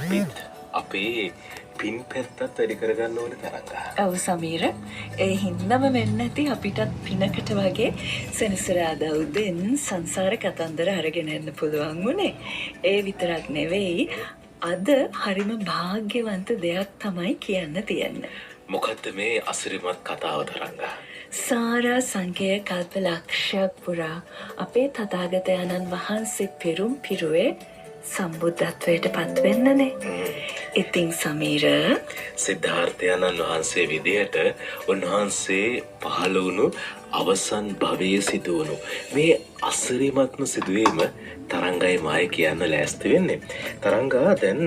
අපිත් අපේ පින් පැත්තත් වැඩි කරගන්න ඕනේ තරංගා. ඔව් සමීර. ඒ හින්දාම මෙන්න ඇති අපිටත් පිනකට වගේ සෙනසුරාදා උදෙන් සංසාර කතන්දර අරගෙන යන්න පුළුවන් වුණේ. ඒ විතරක් නෙවෙයි අද හරිම වාග්යවන්ත දෙයක් තමයි කියන්න තියෙන්නේ. මොකද්ද මේ අසිරිමත් කතාව තරංගා? සාරා සංකේය කල්ප ලක්ෂයක් පුරා අපේ තථාගතයන්න් වහන්සේ පෙරුම් පිරුවේ සම්බුද්ධත්වයට පත්වෙන්නනේ. ඉතින් සමීර සිද්ධාර්ථයන්න් වහන්සේ විදියට උන්වහන්සේ පහළ වුණු අවසන් භවයේ සිදුවුණු මේ අසිරිමත්ම සිදුවීම තරංගයි මායි කියන්න ලෑස්ති වෙන්නේ. තරංගා දැන්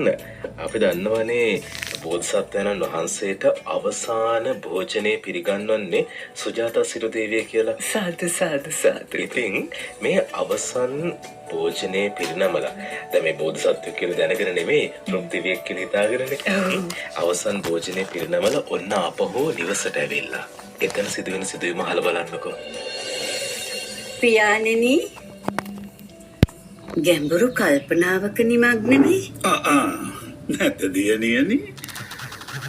අපි දන්නවනේ බෝධිසත්වයන්න් වහන්සේට අවසාන භෝජනේ පිළිගන්වන්නේ සුජාතා සිටු දේවිය කියලා. සාදු සාදු සාදු. ඉතින් මේ අවසන් භෝජනේ පිරිනමලා දැන් මේ බෝධිසත්වය කියලා දැනගෙන නෙමෙයි තෘප්තිවියක් කියලා හිතාගෙනනේ. අවසන් භෝජනේ පිරිනමලා ඔන්න ආපහු නිවසට ඇවිල්ලා. එතන සිදුවෙන සිදුවීම අහලා බලන්නකෝ. පියාණෙනි ගැඹුරු කල්පනාවක නිමග්නනේ. නැත දියණියනි.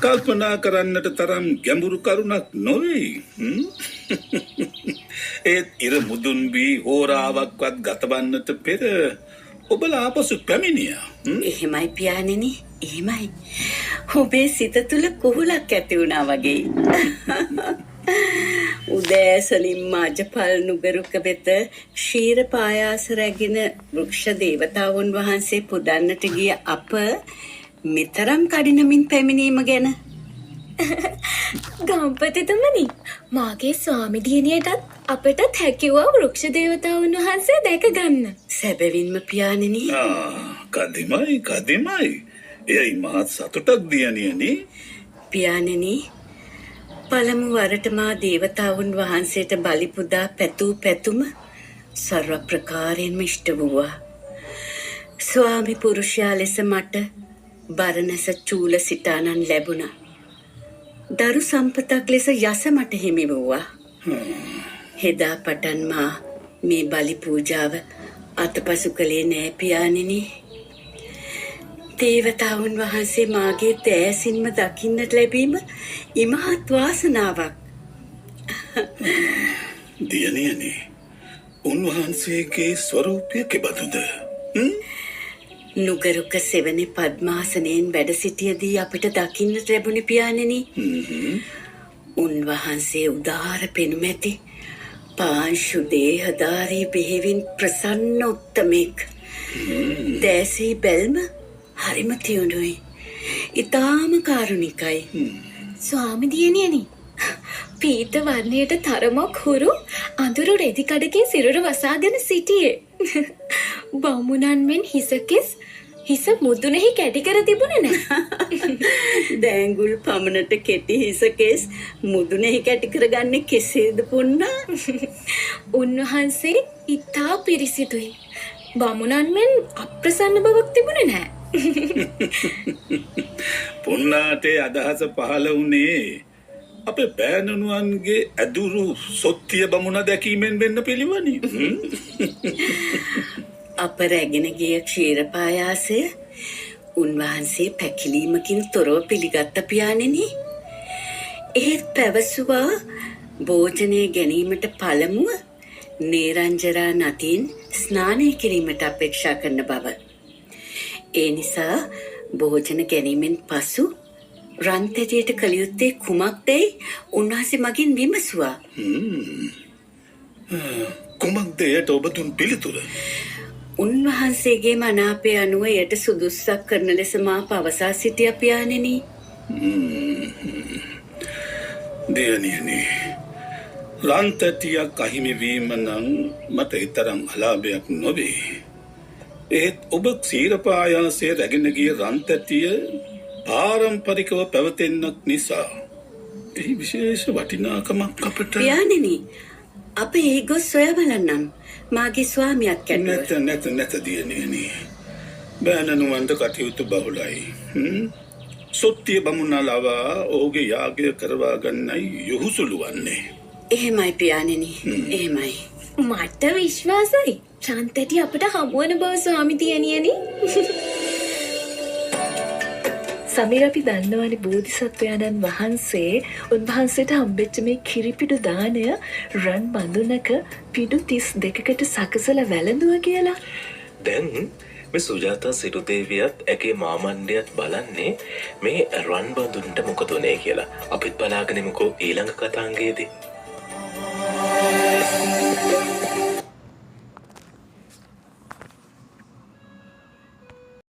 කල්පනා කරන්නට තරම් ගැඹුරු කරුණක් නොවේ. ඒත් ඉර මුදුන් වී හෝරාවක්වත් ගතවන්නට පෙර ඔබලා ආපසු පැමිණියා. එහෙමයි පියාණෙනි, එහෙමයි. ඔබේ සිත තුළ කුහුලක් ඇති වුණා වගේ. උදෑසනින් මාජපල් නුගරුක වෙත ක්ෂීර පායාස රැගෙන වෘක්ෂ දේවතාවුන් වහන්සේ පුදන්නට ගිය අප මෙතරම් කඩිනමින් පැමිණීම ගැන ගම්පතිතුමනි, මාගේ ස්වාමි දියණියටත් අපටත් හැකිවුවා වෘක්ෂ දේවතාවුන් වහන්සේ දැක ගන්න. සැබවින්ම පියාණෙනි. කදිමයි. එයයි මහත් සතුටක් දියණියනි. පියාණෙනි, පළමු වරට මා දේවතාවුන් වහන්සේට බලි පුදා පැතූ පැතුම සර්ව ප්‍රකාරයෙන්ම ඉෂ්ට වූවා. ස්වාමි පුරුෂයා ලෙස මට බරණැස චූල සිතානන් ලැබුණා. දරු සම්පතක් ලෙස යස මට හිමි වූවා. හෙදා පටන් මා මේ බලි පූජාව අතපසු කළේ නෑ පියාණෙනි. දේවතාවුන් වහන්සේ මාගේ දෑසින්ම දකින්නට ලැබීම ඉමහත් වාසනාවක්. දියණියනි, උන්වහන්සේගේ ස්වරූපය කෙබඳුද? නුගරුක සෙවණේ පద్මාසනයෙන් වැඩ සිටියදී අපිට දකින්නට ලැබුණේ පියාණෙනි. උන්වහන්සේ උදාර පෙනුමැති පාංශු දේහධාරී බෙහෙවින් ප්‍රසන්න උත්තමෙක්. දැසී බැල්ම හරිම තියුණුයි. ඊටාම කාරුණිකයි. ස්වාමි දියණියනි, පීත වර්ණයට තරමක් හුරු අඳුරු රෙදි කඩකින් සිරුර වසාගෙන සිටියේ. බමුණන් මෙන් හිස මුදුනෙහි කැටි කර තිබුණේ නැහැ. දෑංගුල් පමණට කෙටි හිසකෙස් මුදුනෙහි කැටි කරගන්නේ කෙසේද පුන්නා? උන්වහන්සේ ඉතා පිරිසිදුයි. බමුණන් මෙන් අප්‍රසන්න බවක් තිබුණේ නැහැ. පුන්නාට අදහස පහළ වුණේ අපේ බෑණනුවන්ගේ ඇදුරු සොත්තිය බමුණ දැකීමෙන් වෙන්න පිළිවනි. අප රැගෙන ගිය ක්ෂීර පායාසය උන්වහන්සේ පැකිලීමකින් තොරව පිළිගත්ත පියාණෙනි. ඒත් පැවසුවා භෝජනය ගැනීමට පළමුව නේරංජරා නදින් ස්නානය කිරීමට අපේක්ෂා කරන බව. ඒ නිසා භෝජන ගැනීමෙන් පසු රන්තැටියට කළ යුත්තේ කුමක්දැයි උන්වහන්සේ මගින් විමසුවා. කුමක්ද එයට ඔබ දුන් පිළිතුර? උන්වහන්සේගේ මනාපය අනුව එයට සුදුස්සක් කරන ලෙස මා පවසා සිටියා පියාණෙනි. දියණියනි, රන්තැටියක් අහිමි වීම නම් මට ඊතරම් අලාභයක් නොවේ. ඒත් ඔබ ක්ෂීරපායාසයේ රැගෙන ගිය රන්තැටිය පාරම්පරිකව පැවතෙන්නක් නිසා එහි විශේෂ වටිනාකමක් අපට. පියාණෙනි, අප එහි ගොස් සොයා බලන්නම්. මාගේ ස්වාමියාත් කැඩුවා. නැත දියණියනි. බෑණනුවන්ට කටයුතු බහුලයි. සොත්තිය බමුණා ලවා ඔහුගේ යාගය කරවා ගන්නයි යොහුසුළු වන්නේ. එහෙමයි පියාණෙනි, එහෙමයි. මට විශ්වාසයි. රන්තැටි අපට හමුවන බව ස්වාමි දියණියනි. සමීර අපි දන්නවනේ බෝධිසත්වයන්න් වහන්සේ උන්වහන්සේට හම්බෙච්ච මේ කිරිපිඩු දාණය රන් බඳුනක පිඩු 32කට සකසලා වැළඳුවා කියලා. දැන් මේ සුජාතා සිටු දේවියත් ඇගේ මාමණ්ඩයත් බලන්නේ මේ රන් බඳුන්ට මොකද උනේ කියලා. අපිත් බලාගෙනමුකෝ ඊළඟ කතාංගයේදී.